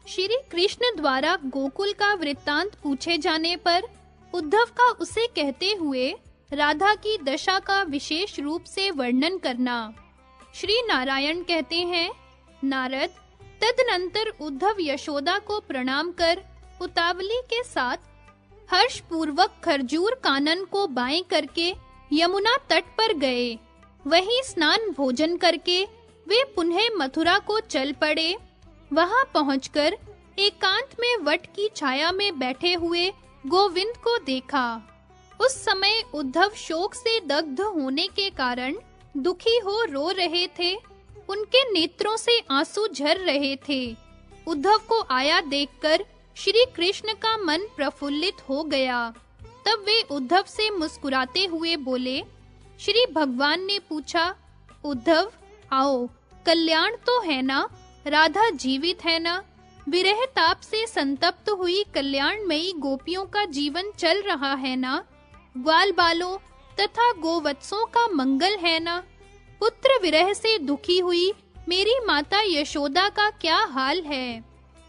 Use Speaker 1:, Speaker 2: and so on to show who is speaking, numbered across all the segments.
Speaker 1: श्री कृष्ण द्वारा गोकुल का वृत्तांत पूछे जाने पर उद्धव का उसे कहते हुए राधा की दशा का विशेष रूप से वर्णन करना। श्री नारायण कहते हैं, नारद, तदनंतर उद्धव यशोदा को प्रणाम कर उतावली के साथ हर्ष पूर्वक खरजूर कानन को बाएं करके यमुना तट पर गए। वहीं स्नान भोजन करके वे पुनः मथुरा को चल पड़े। वहां पहुंचकर एकांत में वट की छाया में बैठे हुए गोविंद को देखा। उस समय उद्धव शोक से दग्ध होने के कारण दुखी हो रो रहे थे। उनके नेत्रों से आंसू झर रहे थे। उद्धव को आया देखकर श्री कृष्ण का मन प्रफुल्लित हो गया। तब वे उद्धव से मुस्कुराते हुए बोले। श्री भगवान ने पूछा, उद्धव, आओ, कल्याण तो है ना? राधा जीवित है ना? विरह ताप से संतप्त हुई कल्याणमयी गोपियों का जीवन चल रहा है ना? ग्वाल बालों तथा गोवत्सों का मंगल है ना? पुत्र विरह से दुखी हुई मेरी माता यशोदा का क्या हाल है?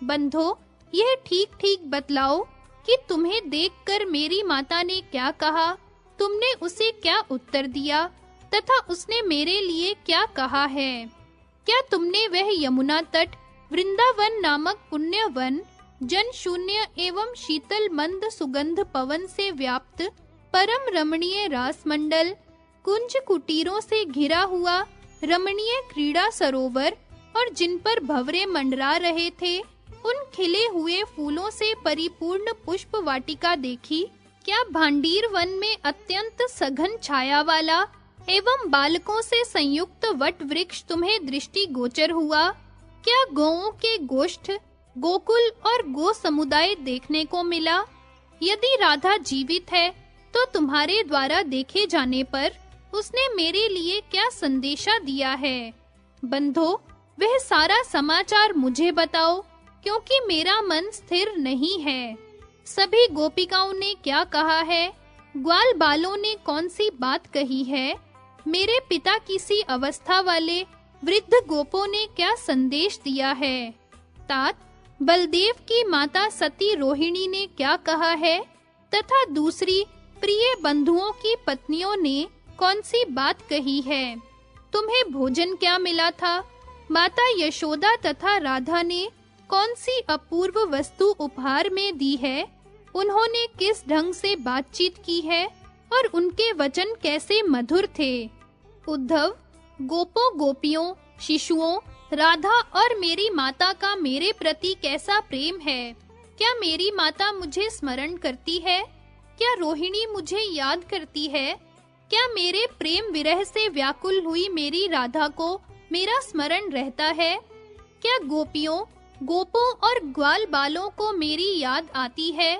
Speaker 1: बंधो, यह ठीक-ठीक बतलाओ कि तुम्हें देखकर मेरी माता ने क्या कहा, तुमने उसे क्या उत्तर दिया तथा उसने मेरे लिए क्या कहा है? क्या तुमने वह यमुना तट, वृंदावन नामक पुण्य वन, जन शून्य एवं शीतल मंद सुगंध पवन से व्याप्त परम रमणीय रास मंडल, कुंज कुटीरों से घिरा हुआ रमणीय क्रीड़ा सरोवर और जिन पर भंवरे मंडरा रहे थे, उन खिले हुए फूलों से परिपूर्ण पुष्प वाटिका देखी? क्या भांडीर वन में अत्यंत सघन छाया वाला एवं बालकों से संयुक्त वट वृक्ष तुम्हें दृष्टि गोचर हुआ? क्या गौओं के गोष्ठ, गोकुल और गो समुदाय देखने को मिला? यदि राधा जीवित है तो तुम्हारे द्वारा देखे जाने पर उसने मेरे लिए क्या संदेशा दिया है? बंधो, वह सारा समाचार मुझे बताओ, क्योंकि मेरा मन स्थिर नहीं है। सभी गोपिकाओं ने क्या कहा है? ग्वाल बालों ने कौन सी बात कही है? मेरे पिता किसी अवस्था वाले वृद्ध गोपों ने क्या संदेश दिया है? तात, बलदेव की माता सती रोहिणी ने क्या कहा है? तथा दूसरी प्रिय बंधुओं की पत्नियों ने कौन सी बात कही है? तुम्हें भोजन क्या मिला था? माता यशोदा तथा राधा ने कौन सी अपूर्व वस्तु उपहार में दी है? उन्होंने किस ढंग से बातचीत की है और उनके वचन कैसे मधुर थे? उद्धव, गोपों गोपियों, शिशुओं, राधा और मेरी माता का मेरे प्रति कैसा प्रेम है? क्या मेरी माता मुझे स्मरण करती है? क्या रोहिणी मुझे याद करती है? क्या मेरे प्रेम विरह से व्याकुल हुई मेरी राधा को मेरा स्मरण रहता है? क्या गोपियों, गोपों और ग्वाल बालों को मेरी याद आती है?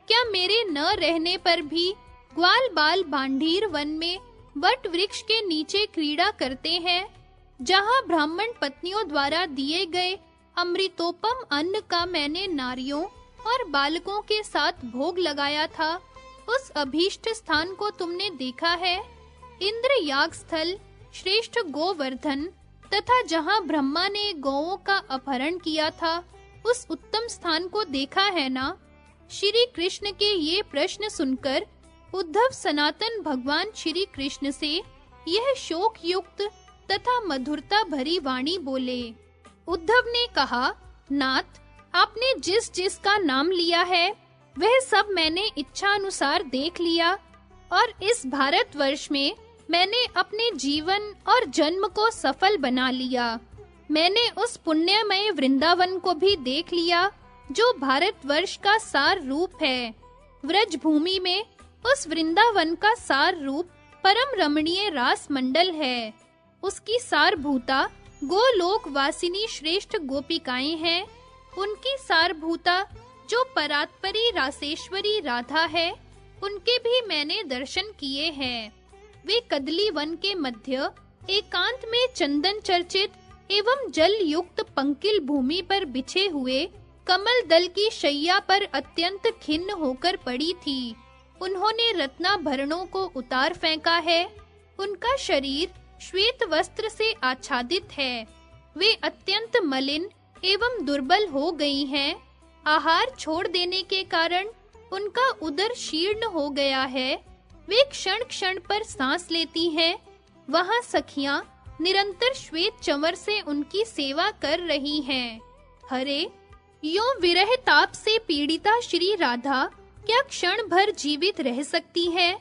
Speaker 1: क्या मेरे न रहने पर भी ग्वाल बाल भांडीर वन में वट वृक्ष के नीचे क्रीड़ा करते हैं, जहां ब्राह्मण पत्नियों द्वारा दिए गए अमृतोपम अन्न का मैंने नारियों और बालकों के साथ भोग लगाया था? उस अभीष्ट स्थान को तुमने देखा है? इंद्र याग स्थल, श्रेष्ठ गोवर्धन तथा जहां ब्रह्मा ने गौओं का अपहरण किया था, उस उत्तम स्थान को देखा है ना? श्री कृष्ण के ये प्रश्न सुनकर उद्धव सनातन भगवान श्री कृष्ण से यह शोक युक्त तथा मधुरता भरी वाणी बोले। उद्धव ने कहा, नाथ, आपने जिस जिस का नाम लिया है वह सब मैंने इच्छा अनुसार देख लिया, और इस भारतवर्ष में मैंने अपने जीवन और जन्म को सफल बना लिया। मैंने उस पुण्यमय वृंदावन को भी देख लिया जो भारतवर्ष का सार रूप है। व्रज भूमि में उस वृंदावन का सार रूप परम रमणीय रास मंडल है। उसकी सारभूता गोलोक वासिनी श्रेष्ठ गोपिकाएं हैं। उनकी सारभूता जो परात्परी रासेश्वरी राधा है, उनके भी मैंने दर्शन किए हैं। वे कदली वन के मध्य एकांत में चंदन चर्चित एवं जल युक्त पंकिल भूमि पर बिछे हुए कमल दल की शैया पर अत्यंत खिन्न होकर पड़ी थी। उन्होंने रत्नाभरणों को उतार फेंका है। उनका शरीर श्वेत वस्त्र से आच्छादित है। वे अत्यंत मलिन एवं दुर्बल हो गई हैं। आहार छोड़ देने के कारण उनका उदर शीर्ण हो गया है। वे क्षण-क्षण पर सांस लेती हैं। वहां सखियां निरंतर श्वेत चंवर से उनकी सेवा कर रही हैं। हरे, यों विरह ताप से पीड़िता श्री राधा क्या क्षण भर जीवित रह सकती है?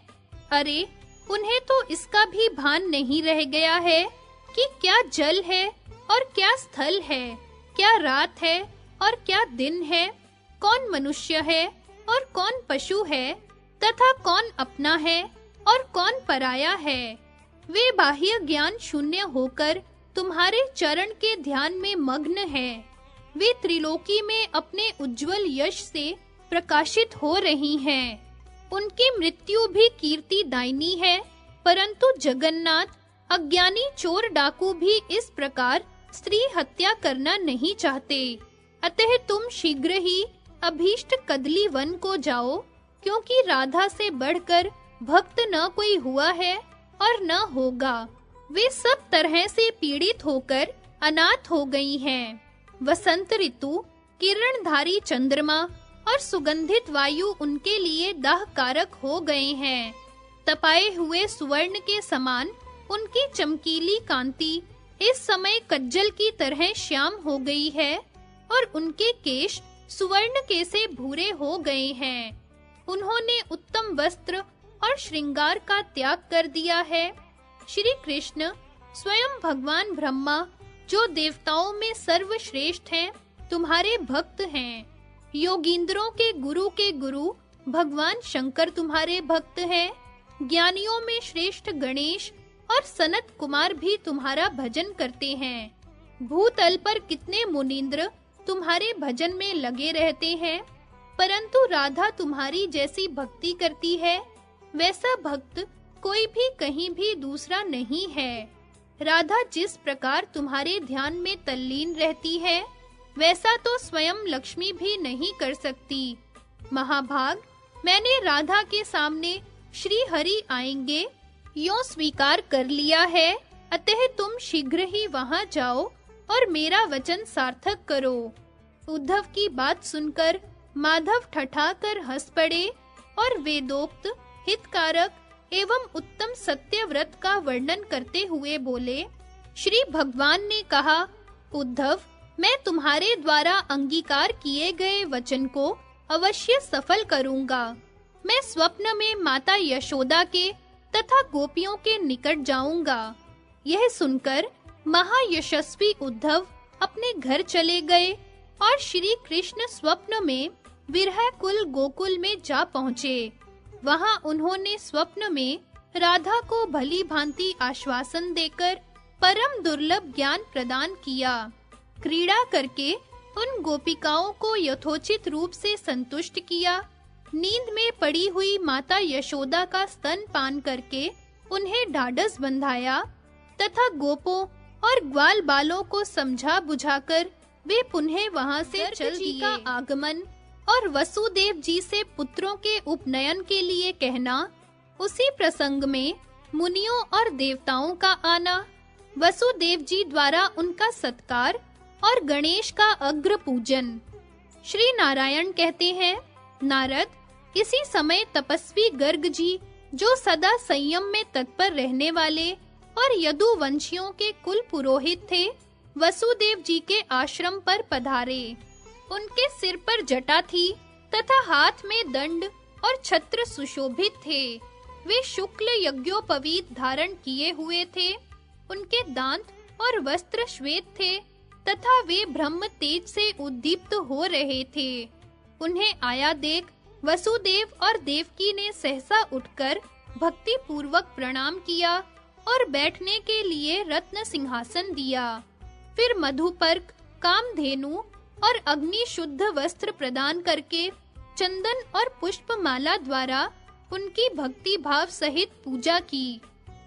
Speaker 1: अरे, उन्हें तो इसका भी भान नहीं रह गया है कि क्या जल है और क्या स्थल है, क्या रात है और क्या दिन है, कौन मनुष्य है और कौन पशु है, तथा कौन अपना है और कौन पराया है। वे बाह्य ज्ञान शून्य होकर तुम्हारे चरण के ध्यान में मग्न हैं। वे त्रिलोकी में अपने उज्जवल यश से प्रकाशित हो रही हैं। उनकी मृत्यु भी कीर्ति दायिनी है, परंतु जगन्नाथ अज्ञानी चोर डाकू भी इस प्रकार स्त्री हत्या करना नहीं चाहते। अतः तुम शीघ्र ही अभीष्ट कदली वन को जाओ, क्योंकि राधा से बढ़कर भक्त न कोई हुआ है और न होगा। वे सब तरह से पीड़ित होकर अनाथ हो गई हैं। वसंत ऋतु, किरणधारी चंद्रमा और सुगंधित वायु उनके लिए दाहकारक हो गए हैं। तपाए हुए सुवर्ण के समान उनकी चमकीली कांति इस समय कज्जल की तरह श्याम हो गई है और उनके केश सुवर्ण के से भूरे हो गए हैं। उन्होंने उत्तम वस्त्र और श्रृंगार का त्याग कर दिया है। श्री कृष्ण स्वयं भगवान ब्रह्मा, जो देवताओं में सर्वश्रेष्ठ हैं, तुम्हारे भक्त हैं। योगींद्रों के गुरु भगवान शंकर तुम्हारे भक्त हैं। ज्ञानियों में श्रेष्ठ गणेश और सनत कुमार भी तुम्हारा भजन करते हैं। भूतल पर कितने मुनींद्र तुम्हारे भजन में लगे रहते हैं, परंतु राधा तुम्हारी जैसी भक्ति करती है, वैसा भक्त कोई भी कहीं भी दूसरा नहीं है। राधा जिस प्रकार तुम्हारे ध्यान में तल्लीन रहती है, वैसा तो स्वयं लक्ष्मी भी नहीं कर सकती। महाभाग, मैंने राधा के सामने श्री हरि आएंगे यों स्वीकार कर लिया है, अतः तुम शीघ्र ही वहां जाओ और मेरा वचन सार्थक करो। उद्धव की बात सुनकर माधव ठठाकर हंस पड़े और वेदोक्त हितकारक एवं उत्तम सत्यव्रत का वर्णन करते हुए बोले, श्री भगवान ने कहा, उद्धव, मैं तुम्हारे द्वारा अंगीकार किए गए वचन को अवश्य सफल करूंगा। मैं स्वप्न में माता यशोदा के तथा गोपियों के निकट जाऊंगा। यह सुनकर महायशस्वी उद्धव अपने घर चले गए और श्री कृष्ण स्वप्न में विरहकुल गोकुल में जा पहुँचे। वहां उन्होंने स्वप्न में राधा को भली भांति आश्वासन देकर परम दुर्लभ ज्ञान प्रदान किया। क्रीड़ा करके उन गोपिकाओं को यथोचित रूप से संतुष्ट किया। नींद में पड़ी हुई माता यशोदा का स्तन पान करके उन्हें ढाढ़स बंधाया तथा गोपों और ग्वाल बालों को समझा बुझाकर वे पुनः वहां से चल दिए। का आगमन और वसुदेव जी से पुत्रों के उपनयन के लिए कहना, उसी प्रसंग में मुनियों और देवताओं का आना, वसुदेव जी द्वारा उनका सत्कार और गणेश का अग्र पूजन। श्री नारायण कहते हैं, नारद, इसी समय तपस्वी गर्ग जी, जो सदा संयम में तत्पर रहने वाले और यदुवंशियों के कुल पुरोहित थे, वसुदेव जी के आश्रम पर पधारे। उनके सिर पर जटा थी तथा हाथ में दंड और छत्र सुशोभित थे। वे शुक्ल यज्ञोपवीत धारण किए हुए थे। उनके दांत और वस्त्र श्वेत थे तथा वे ब्रह्म तेज से उद्दीप्त हो रहे थे। उन्हें आया देख वसुदेव और देवकी ने सहसा उठकर भक्ति पूर्वक प्रणाम किया और बैठने के लिए रत्न सिंहासन दिया। फिर मधुपर्क, कामधेनु और अग्नि शुद्ध वस्त्र प्रदान करके चंदन और पुष्पमाला द्वारा उनकी भक्ति भाव सहित पूजा की।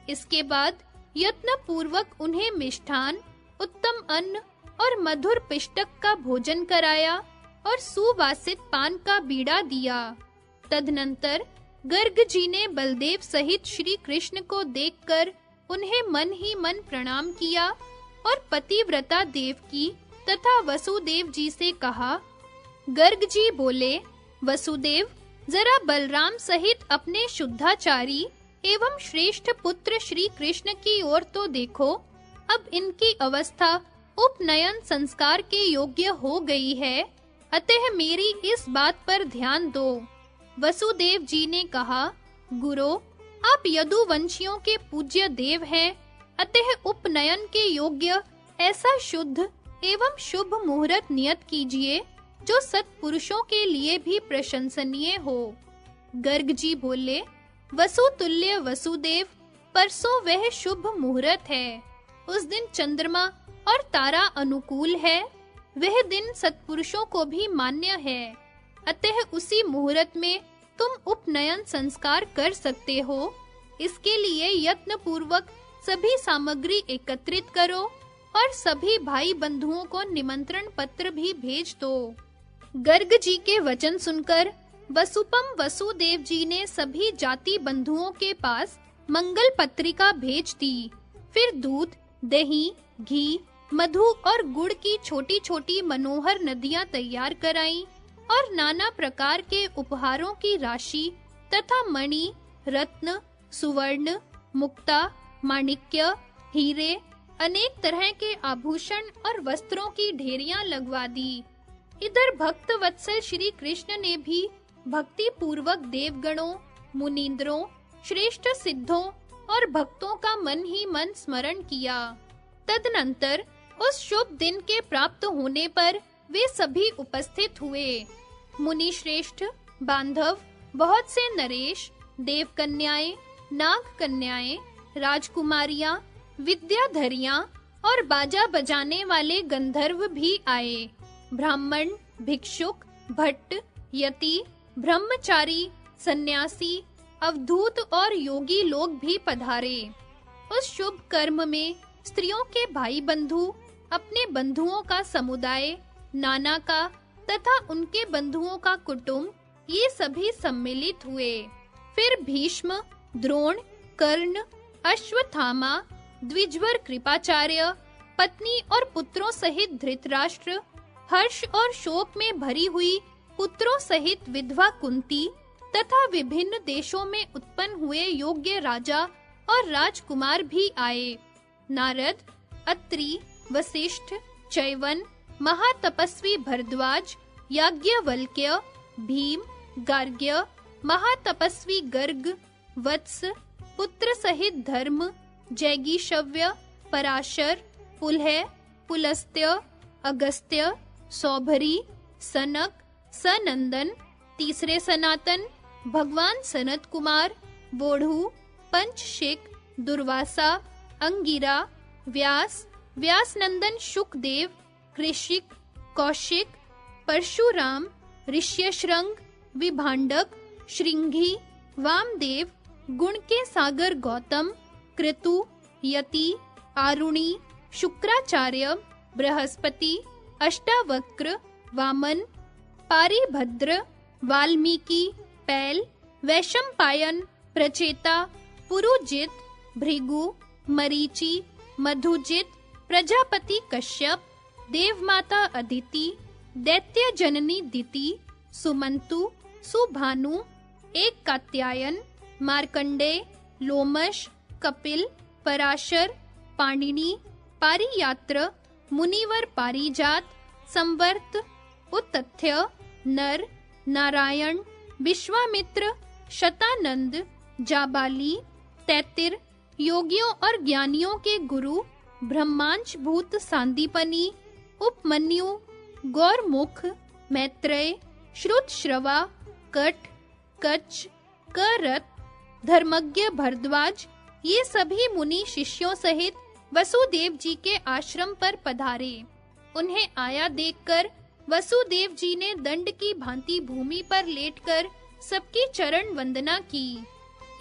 Speaker 1: इसके बाद यत्न पूर्वक उन्हें मिष्ठान, उत्तम अन्न और मधुर पिष्टक का भोजन कराया और सुवासित पान का बीड़ा दिया। तदनंतर गर्ग जी ने बलदेव सहित श्री कृष्ण को देखकर उन्हें मन ही मन प्रणाम किया और पतिव्रता देवकी तथा वसुदेव जी से कहा। गर्ग जी बोले, वसुदेव, जरा बलराम सहित अपने शुद्धाचारी एवं श्रेष्ठ पुत्र श्री कृष्ण की ओर तो देखो। अब इनकी अवस्था उपनयन संस्कार के योग्य हो गई है, अतः मेरी इस बात पर ध्यान दो। वसुदेव जी ने कहा, गुरु, आप यदुवंशियों के पूज्य देव हैं, अतः उपनयन के योग्य ऐसा शुद्ध एवं शुभ मुहूर्त नियत कीजिए जो सत्पुरुषों के लिए भी प्रशंसनीय हो। गर्ग जी बोले, वसुतुल्य वसुदेव, परसों वह शुभ मुहूर्त है। उस दिन चंद्रमा और तारा अनुकूल है। वह दिन सत्पुरुषों को भी मान्य है, अतः उसी मुहूर्त में तुम उपनयन संस्कार कर सकते हो। इसके लिए यत्न पूर्वक सभी सामग्री एकत्रित करो और सभी भाई बंधुओं को निमंत्रण पत्र भी भेज दो। गर्ग जी के वचन सुनकर वसुपम वसुदेव जी ने सभी जाति बंधुओं के पास मंगल पत्रिका भेज दी। फिर दूध, दही, घी, मधु और गुड़ की छोटी-छोटी मनोहर नदियां तैयार कराईं और नाना प्रकार के उपहारों की राशि तथा मणि, रत्न, सुवर्ण, मुक्ता, माणिक्य, हीरे, अनेक तरह के आभूषण और वस्त्रों की ढेरियां लगवा दी। इधर भक्त वत्सल श्री कृष्ण ने भी भक्ति पूर्वक देवगणों, मुनींद्रों, श्रेष्ठ सिद्धों और भक्तों का मन ही मन स्मरण किया। तदनंतर उस शुभ दिन के प्राप्त होने पर वे सभी उपस्थित हुए। मुनि श्रेष्ठ, बांधव, बहुत से नरेश, देव कन्याएं, नाग कन्याएं, राजकुमारियां, विद्याधरियां और बाजा बजाने वाले गंधर्व भी आए। ब्राह्मण, भिक्षुक, भट्ट, यति, ब्रह्मचारी, सन्यासी, अवधूत और योगी लोग भी पधारे। उस शुभ कर्म में स्त्रियों के भाई बंधु, अपने बंधुओं का समुदाय, नाना का तथा उनके बंधुओं का कुटुंब, ये सभी सम्मिलित हुए। फिर भीष्म, द्रोण, कर्ण, अश्वत्थामा, द्विजवर कृपाचार्य, पत्नी और पुत्रों सहित धृतराष्ट्र, हर्ष और शोक में भरी हुई पुत्रों सहित विधवा कुंती तथा विभिन्न देशों में उत्पन्न हुए योग्य राजा और राजकुमार भी आए। नारद, अत्रि, वशिष्ठ, चैवन, महातपस्वी भरद्वाज, याज्ञवल्क्य, भीम, गार्ग्य, महातपस्वी गर्ग, वत्स, पुत्र सहित धर्म, जैगीशव्य, पराशर, पुलह, पुलस्त्य, अगस्त्य, सौभरी, सनक, सनंदन, तीसरे सनातन, भगवान सनत कुमार, बोढ़ू, पंचशिक, दुर्वासा, अंगिरा, व्यास, व्यासनंदन शुकदेव, कृषिक, कौशिक, परशुराम, ऋष्यशृंग, विभांडक, श्रृंगी, वामदेव, गुण के सागर गौतम, कृतु, यति, आरुणि, शुक्राचार्य, बृहस्पति, अष्टावक्र, वामन, पारिभद्र, वाल्मीकि, पैल, वैशंपायन, प्रचेता, पुरुजित, भृगु, मरीचि, मधुजित, प्रजापति कश्यप, देवमाता अदिति, दैत्य जननी दिति, सुमंतु, सुभानु, एक कात्यायन, मार्कंडेय, लोमश, कपिल, पराशर, पाणिनि, पारियात्र, मुनिवर पारिजात, संवर्त, उत्तथ्य, नर, नारायण, विश्वामित्र, शतानंद, जाबाली, तैतिर, योगियों और ज्ञानियों के गुरु, ब्रह्मांश भूत सांदीपनी, उपमन्यु, गौरमुख, मैत्रेय, श्रुतश्रवा, कट, कच्छ, करत, धर्मज्ञ भरद्वाज, ये सभी मुनि शिष्यों सहित वसुदेव जी के आश्रम पर पधारे। उन्हें आया देखकर वसुदेव जी ने दंड की भांति भूमि पर लेटकर सबकी चरण वंदना की।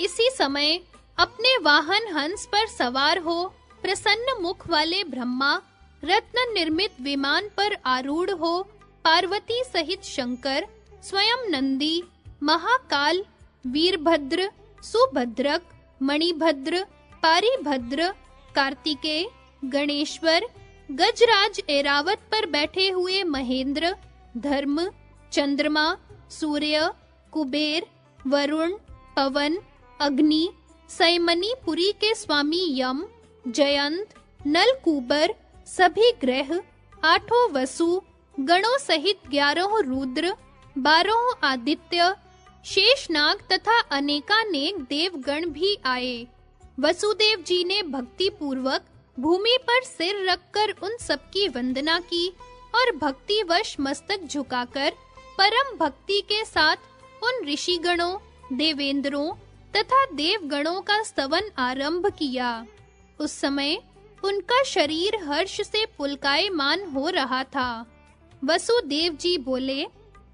Speaker 1: इसी समय अपने वाहन हंस पर सवार हो प्रसन्न मुख वाले ब्रह्मा, रत्न निर्मित विमान पर आरूढ़ हो पार्वती सहित शंकर, स्वयं नंदी, महाकाल, वीरभद्र, सुभद्रक, मणिभद्र, पारिभद्र, कार्तिकेय, गणेश्वर, गजराज ऐरावत पर बैठे हुए महेंद्र, धर्म, चंद्रमा, सूर्य, कुबेर, वरुण, पवन, अग्नि, संयमनीपुरी के स्वामी यम, जयंत, नलकूबर, सभी ग्रह, 8 वसु, गणों सहित 11 रुद्र, 12 आदित्य, शेषनाग तथा अनेकानेक देवगण भी आए। वसुदेव जी ने भक्ति पूर्वक भूमि पर सिर रखकर उन सबकी वंदना की और भक्तिवश मस्तक झुकाकर परम भक्ति के साथ उन ऋषिगणों, देवेंद्रों तथा देवगणों का स्तवन आरंभ किया। उस समय उनका शरीर हर्ष से पुलकायमान हो रहा था। वसुदेव जी बोले,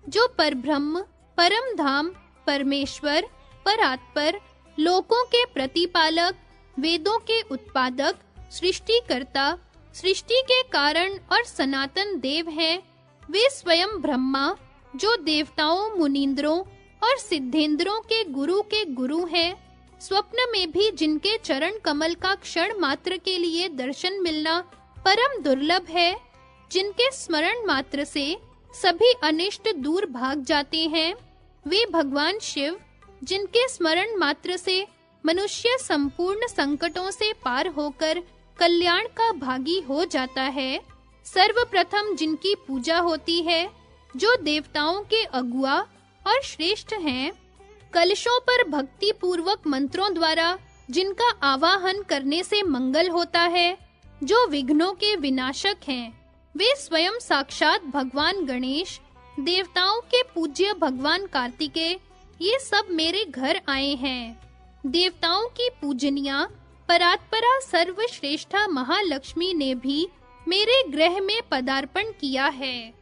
Speaker 1: जो परब्रह्म, परम धाम, परमेश्वर, परात्पर, लोकों के प्रतिपालक, वेदों के उत्पादक, सृष्टिकर्ता, सृष्टि के कारण और सनातन देव हैं, वे स्वयं ब्रह्मा, जो देवताओं, मुनींद्रों और सिद्धेंद्रों के गुरु हैं, स्वप्न में भी जिनके चरण कमल का क्षण मात्र के लिए दर्शन मिलना परम दुर्लभ है, जिनके स्मरण मात्र से सभी अनिष्ट दूर भाग जाते हैं, वे भगवान शिव, जिनके स्मरण मात्र से मनुष्य संपूर्ण संकटों से पार होकर कल्याण का भागी हो जाता है, सर्वप्रथम जिनकी पूजा होती है, जो देवताओं के अगुआ और श्रेष्ठ हैं, कलशों पर भक्ति पूर्वक मंत्रों द्वारा जिनका आवाहन करने से मंगल होता है, जो विघ्नों के विनाशक हैं, वे स्वयं साक्षात भगवान गणेश, देवताओं के पूज्य भगवान कार्तिकेय, ये सब मेरे घर आए हैं। देवताओं की पूजनिया परात्परा सर्वश्रेष्ठा महालक्ष्मी ने भी मेरे गृह में पदार्पण किया है,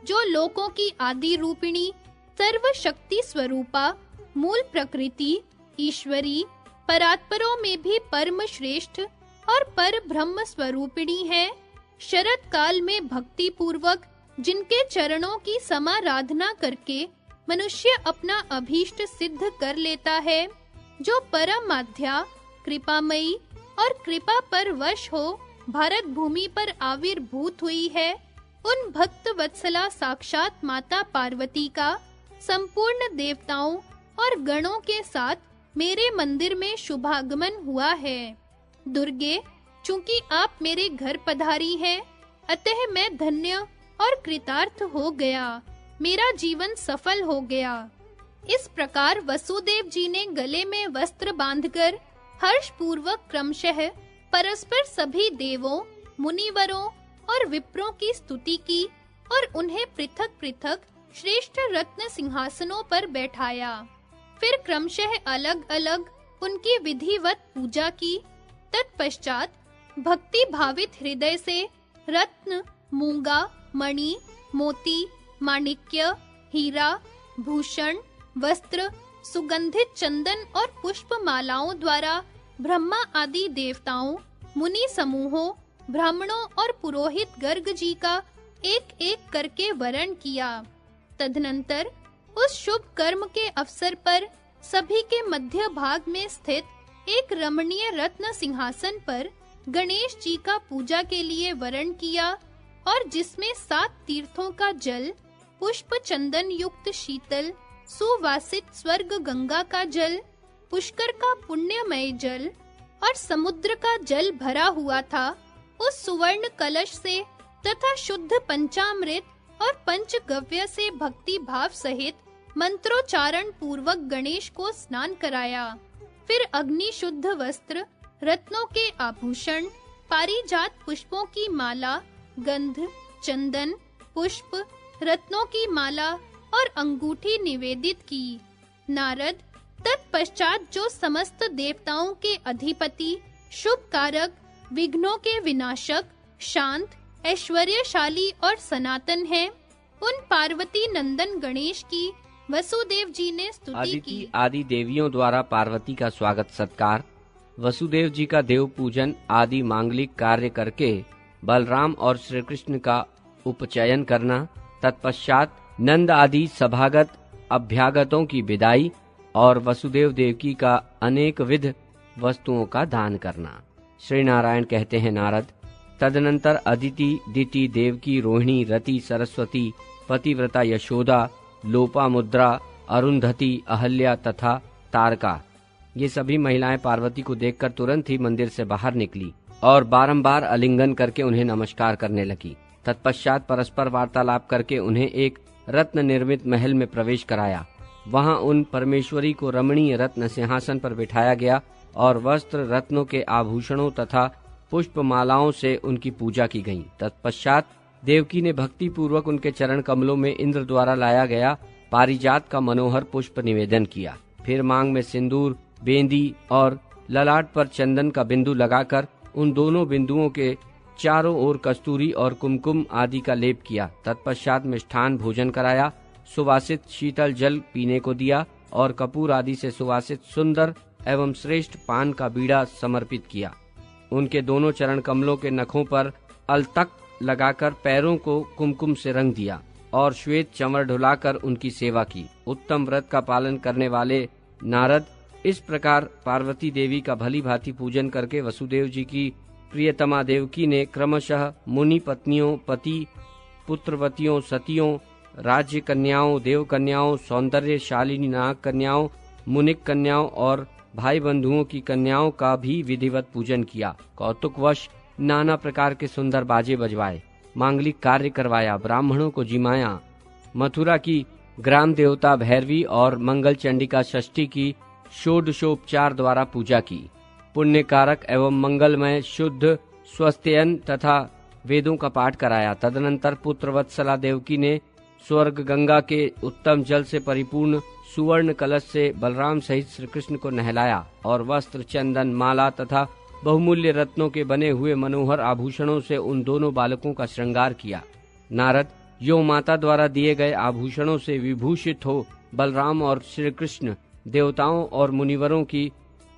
Speaker 1: जो लोकों की आदि रूपिणी, सर्वशक्ति स्वरूपा, मूल प्रकृति, ईश्वरी, परात्परों में भी परम श्रेष्ठ और पर ब्रह्म स्वरूपिणी है। शरद काल में भक्ति पूर्वक जिनके चरणों की समाराधना करके मनुष्य अपना अभीष्ट सिद्ध कर लेता है, जो परम माध्या, कृपामयी और कृपा पर वश हो भारत भूमि पर आविर्भूत हुई है, उन भक्त वत्सला साक्षात माता पार्वती का संपूर्ण देवताओं और गणों के साथ मेरे मंदिर में शुभागमन हुआ है। दुर्गे, चूंकि आप मेरे घर पधारी हैं, अतः मैं धन्य और कृतार्थ हो गया, मेरा जीवन सफल हो गया। इस प्रकार वसुदेव जी ने गले में वस्त्र बांधकर हर्ष पूर्वक क्रमशः परस्पर सभी देवों, मुनिवरों और विप्रों की स्तुति की और उन्हें पृथक-पृथक श्रेष्ठ रत्न सिंहासनों पर बैठाया। फिर क्रमशः अलग-अलग उनकी विधिवत पूजा की। तत्पश्चात भक्ति भावित हृदय से रत्न, मूंगा, मणि, मोती, माणिक्य, हीरा, भूषण, वस्त्र, सुगंधित चंदन और पुष्प मालाओं द्वारा ब्रह्मा आदि देवताओं, मुनि समूहों, ब्राह्मणों और पुरोहित गर्ग जी का एक-एक करके वरण किया। तदनंतर उस शुभ कर्म के अवसर पर सभी के मध्य भाग में स्थित एक रमणीय रत्न सिंहासन पर गणेश जी का पूजा के लिए वरण किया और जिसमें 7 तीर्थों का जल, पुष्प चंदन युक्त शीतल सुवासित स्वर्ग गंगा का जल, पुष्कर का पुण्यमय जल और समुद्र का जल भरा हुआ था, उस सुवर्ण कलश से तथा शुद्ध पंचामृत और पंचगव्य से भक्ति भाव सहित मंत्रोच्चारण पूर्वक गणेश को स्नान कराया। फिर अग्नि शुद्ध वस्त्र, रत्नों के आभूषण, पारिजात पुष्पों की माला, गंध, चंदन, पुष्प, रत्नों की माला और अंगूठी निवेदित की। नारद तत्पश्चात जो समस्त देवताओं के अधिपति, शुभ कारक, विघ्नों के विनाशक, शांत, ऐश्वर्यशाली और सनातन है, उन पार्वती नंदन गणेश की वसुदेव जी ने स्तुति की।
Speaker 2: आदि देवियों द्वारा पार्वती का स्वागत सत्कार, वसुदेव जी का देव पूजन आदि मांगलिक कार्य करके बलराम और श्री कृष्ण का उपचयन करना, तत्पश्चात नंद आदि सभागत अभ्यागतों की विदाई और वसुदेव देवकी का अनेक विध वस्तुओं का दान करना। श्री नारायण कहते हैं, नारद, तदनंतर अदिति, दिति, देवकी, रोहिणी, रति, सरस्वती, पतिव्रता, यशोदा, लोपामुद्रा, अरुंधति, अहल्या तथा तारका, ये सभी महिलाएं पार्वती को देखकर तुरंत ही मंदिर से बाहर निकली और बारंबार आलिंगन करके उन्हें नमस्कार करने लगी। तत्पश्चात परस्पर वार्तालाप करके उन्हें एक रत्न निर्मित महल में प्रवेश कराया। वहां उन परमेश्वरी को रमणीय रत्न सिंहासन पर बिठाया गया और वस्त्र, रत्नों के आभूषणों तथा पुष्प मालाओं से उनकी पूजा की गई। तत्पश्चात देवकी ने भक्ति पूर्वक उनके चरण कमलों में इंद्र द्वारा लाया गया पारिजात का मनोहर पुष्प निवेदन किया। फिर मांग में सिंदूर, बेंदी और ललाट पर चंदन का बिंदु लगाकर उन दोनों बिंदुओं के चारों ओर कस्तूरी और कुमकुम आदि का लेप किया। तत्पश्चात मिष्ठान भोजन कराया, सुवासित शीतल जल पीने को दिया और कपूर आदि से सुवासित सुंदर एवं श्रेष्ठ पान का बीड़ा समर्पित किया। उनके दोनों चरण कमलों के नखों पर अलतक लगाकर पैरों को कुमकुम से रंग दिया और श्वेत चंवर ढुलाकर उनकी सेवा की। उत्तम व्रत का पालन करने वाले नारद इस प्रकार पार्वती देवी का भली भांति पूजन करके वसुदेव जी की प्रियतमा देवकी ने क्रमशः मुनि पत्नियों, पति पुत्रवतियों, सतियों, राज्य कन्याओं, देव कन्याओं, सौंदर्यशालिनी नाग कन्याओं, मुनिक कन्याओं और भाई बंधुओं की कन्याओं का भी विधिवत पूजन किया। कौतुकवश नाना प्रकार के सुंदर बाजे बजवाए, मांगलिक कार्य करवाया, ब्राह्मणों को जिमाया। मथुरा की ग्राम देवता भैरवी और मंगल चंडिका षष्ठी की षोडशोपचार द्वारा पूजा की। पुण्य कारक एवं मंगलमय शुद्ध स्वस्त्ययन तथा वेदों का पाठ कराया। तदनंतर पुत्र वत्सला देवकी ने स्वर्ग गंगा के उत्तम जल से परिपूर्ण सुवर्ण कलश से बलराम सहित श्री कृष्ण को नहलाया और वस्त्र, चंदन, माला तथा बहुमूल्य रत्नों के बने हुए मनोहर आभूषणों से उन दोनों बालकों का श्रृंगार किया। नारद यो माता द्वारा दिए गए आभूषणों से विभूषित हो बलराम और श्री कृष्ण देवताओं और मुनिवरों की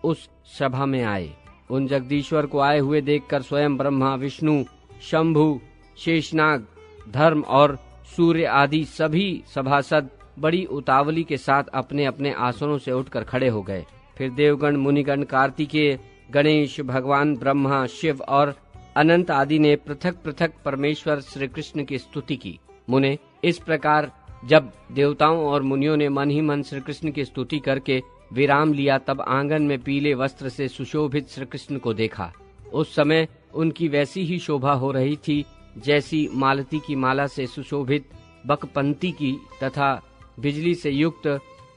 Speaker 2: उस सभा में आए। उन जगदीश्वर को आए हुए देखकर स्वयं ब्रह्मा, विष्णु, शंभु, शेषनाग, धर्म और सूर्य आदि सभी सभासद बड़ी उतावली के साथ अपने अपने आसनों से उठकर खड़े हो गए। फिर देवगण, मुनिगण, कार्तिकेय, गणेश, भगवान ब्रह्मा, शिव और अनंत आदि ने पृथक पृथक परमेश्वर श्री कृष्ण की स्तुति की। मुने, इस प्रकार जब देवताओं और मुनियों ने मन ही मन श्री कृष्ण की स्तुति करके विराम लिया, तब आंगन में पीले वस्त्र से सुशोभित श्री कृष्ण को देखा। उस समय उनकी वैसी ही शोभा हो रही थी जैसी मालती की माला से सुशोभित बकपंती की तथा बिजली से युक्त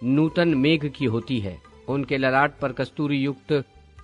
Speaker 2: नूतन मेघ की होती है। उनके ललाट पर कस्तूरी युक्त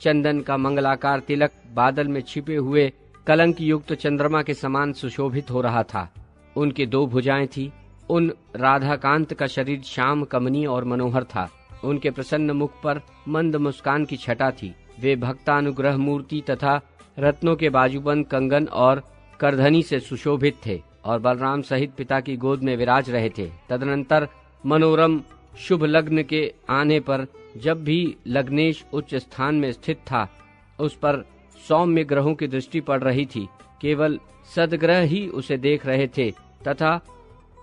Speaker 2: चंदन का मंगलाकार तिलक बादल में छिपे हुए कलंक युक्त चंद्रमा के समान सुशोभित हो रहा था। उनके दो भुजाएं थी। उन राधाकांत का शरीर श्याम, कमनीय और मनोहर था। उनके प्रसन्न मुख पर मंद मुस्कान की छटा थी। वे भक्तानुग्रह मूर्ति तथा रत्नों के बाजूबंद कंगन और करधनी से सुशोभित थे और बलराम सहित पिता की गोद में विराज रहे थे। तदनंतर मनोरम शुभ लग्न के आने पर जब भी लग्नेश उच्च स्थान में स्थित था, उस पर सौम्य ग्रहों की दृष्टि पड़ रही थी। केवल सदग्रह ही उसे देख रहे थे तथा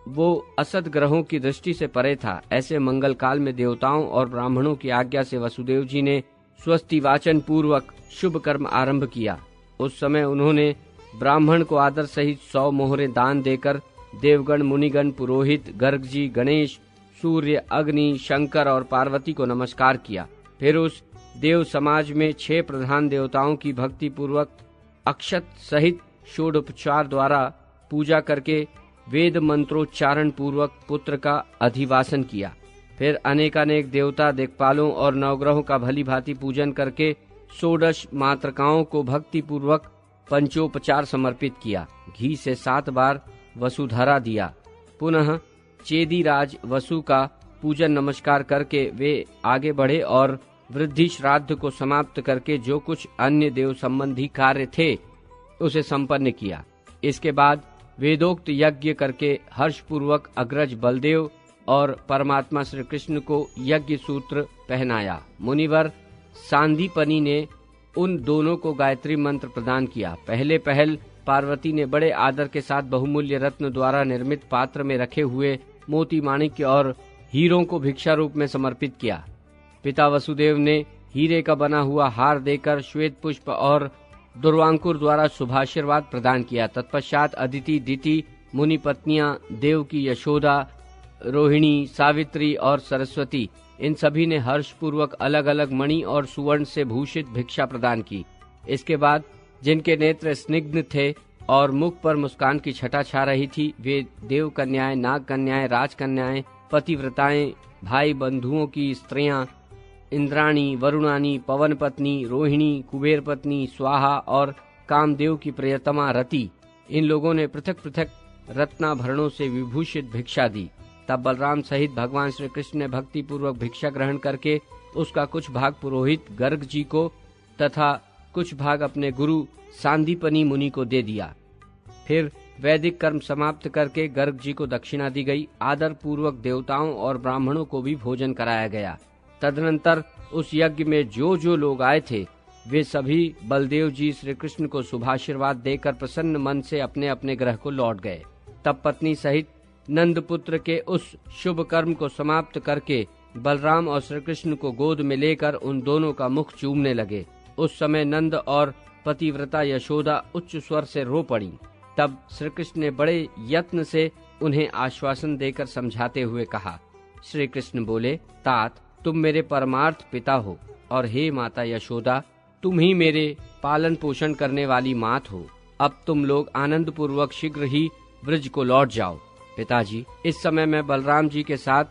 Speaker 2: वो असद ग्रहों की दृष्टि से परे था। ऐसे मंगल काल में देवताओं और ब्राह्मणों की आज्ञा से वसुदेव जी ने स्वस्ति वाचन पूर्वक शुभ कर्म आरंभ किया। उस समय उन्होंने ब्राह्मण को आदर सहित 100 मोहरें दान देकर देवगण, मुनिगण, पुरोहित, गर्ग जी, गणेश, सूर्य, अग्नि, शंकर और पार्वती को नमस्कार किया। फिर उस देव समाज में 6 प्रधान देवताओं की भक्ति पूर्वक अक्षत सहित षोडोपचार द्वारा पूजा करके वेद मंत्रोच्चारण पूर्वक पुत्र का अधिवासन किया। फिर अनेकानेक देवता, दिक्पालों और नवग्रहों का भली भांति पूजन करके 16 मातृकाओं को भक्ति पूर्वक पंचोपचार समर्पित किया। घी से 7 बार वसुधरा दिया। पुनः चेदी राज वसु का पूजन नमस्कार करके वे आगे बढ़े और वृद्धि श्राद्ध को समाप्त करके जो कुछ अन्य देव संबंधी कार्य थे उसे संपन्न किया। इसके बाद वेदोक्त यज्ञ करके हर्षपूर्वक अग्रज बलदेव और परमात्मा श्री कृष्ण को यज्ञ सूत्र पहनाया। मुनिवर सांदीपनी ने उन दोनों को गायत्री मंत्र प्रदान किया। पहले पहल पार्वती ने बड़े आदर के साथ बहुमूल्य रत्न द्वारा निर्मित पात्र में रखे हुए मोती, माणिक्य और हीरों को भिक्षा रूप में समर्पित किया। पिता वसुदेव ने हीरे का बना हुआ हार देकर श्वेत पुष्प और दुर्वांकुर द्वारा शुभाशीर्वाद प्रदान किया। तत्पश्चात अदिति, दिति मुनि पत्नियां, देव की यशोदा, रोहिणी, सावित्री और सरस्वती, इन सभी ने हर्षपूर्वक अलग अलग मणि और सुवर्ण से भूषित भिक्षा प्रदान की। इसके बाद जिनके नेत्र स्निग्ध थे और मुख पर मुस्कान की छटा छा रही थी, वे देव कन्याएं, नाग कन्याएं, राजकन्याएं, पतिव्रताएं, भाई बंधुओं की स्त्रियां, इंद्राणी, वरुणानी, पवन पत्नी, रोहिणी, कुबेर पत्नी, स्वाहा और कामदेव की प्रियतमा रति, इन लोगों ने पृथक पृथक रत्नाभरणों से विभूषित भिक्षा दी। तब बलराम सहित भगवान श्री कृष्ण ने भक्ति पूर्वक भिक्षा ग्रहण करके उसका कुछ भाग पुरोहित गर्ग जी को तथा कुछ भाग अपने गुरु सांदीपनी मुनि को दे दिया। फिर वैदिक कर्म समाप्त करके गर्ग जी को दक्षिणा दी गई। आदर पूर्वक देवताओं और ब्राह्मणों को भी भोजन कराया गया। तदनंतर उस यज्ञ में जो जो लोग आए थे, वे सभी बलदेव जी श्री कृष्ण को शुभाशीर्वाद देकर प्रसन्न मन से अपने अपने गृह को लौट गए। तब पत्नी सहित नंद पुत्र के उस शुभ कर्म को समाप्त करके बलराम और श्री कृष्ण को गोद में लेकर उन दोनों का मुख चूमने लगे। उस समय नंद और पतिव्रता यशोदा उच्च स्वर से रो पड़ी। तब श्री कृष्ण ने बड़े यत्न से उन्हें आश्वासन देकर समझाते हुए कहा। श्री कृष्ण बोले, तात, तुम मेरे परमार्थ पिता हो और हे माता यशोदा, तुम ही मेरे पालन पोषण करने वाली मात हो। अब तुम लोग आनंद पूर्वक शीघ्र ही ब्रज को लौट जाओ। पिताजी, इस समय मैं बलराम जी के साथ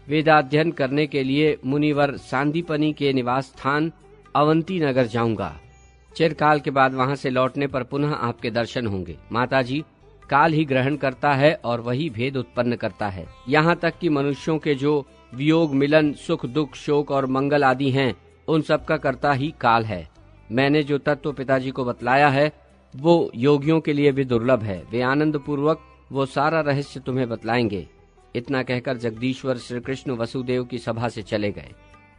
Speaker 2: वेदाध्ययन करने के लिए मुनिवर सांदीपनी के निवास स्थान अवंती नगर जाऊंगा। चिरकाल के बाद वहां से लौटने पर पुनः आपके दर्शन होंगे। माताजी, काल ही ग्रहण करता है और वही भेद उत्पन्न करता है। यहाँ तक कि मनुष्यों के जो वियोग, मिलन, सुख, दुख, शोक और मंगल आदि हैं, उन सब का कर्ता ही काल है। मैंने जो तत्व पिताजी को बतलाया है वो योगियों के लिए भी दुर्लभ है। वे आनंद पूर्वक वो सारा रहस्य तुम्हें बतलाएंगे। इतना कहकर जगदीश्वर श्री कृष्ण वसुदेव की सभा से चले गए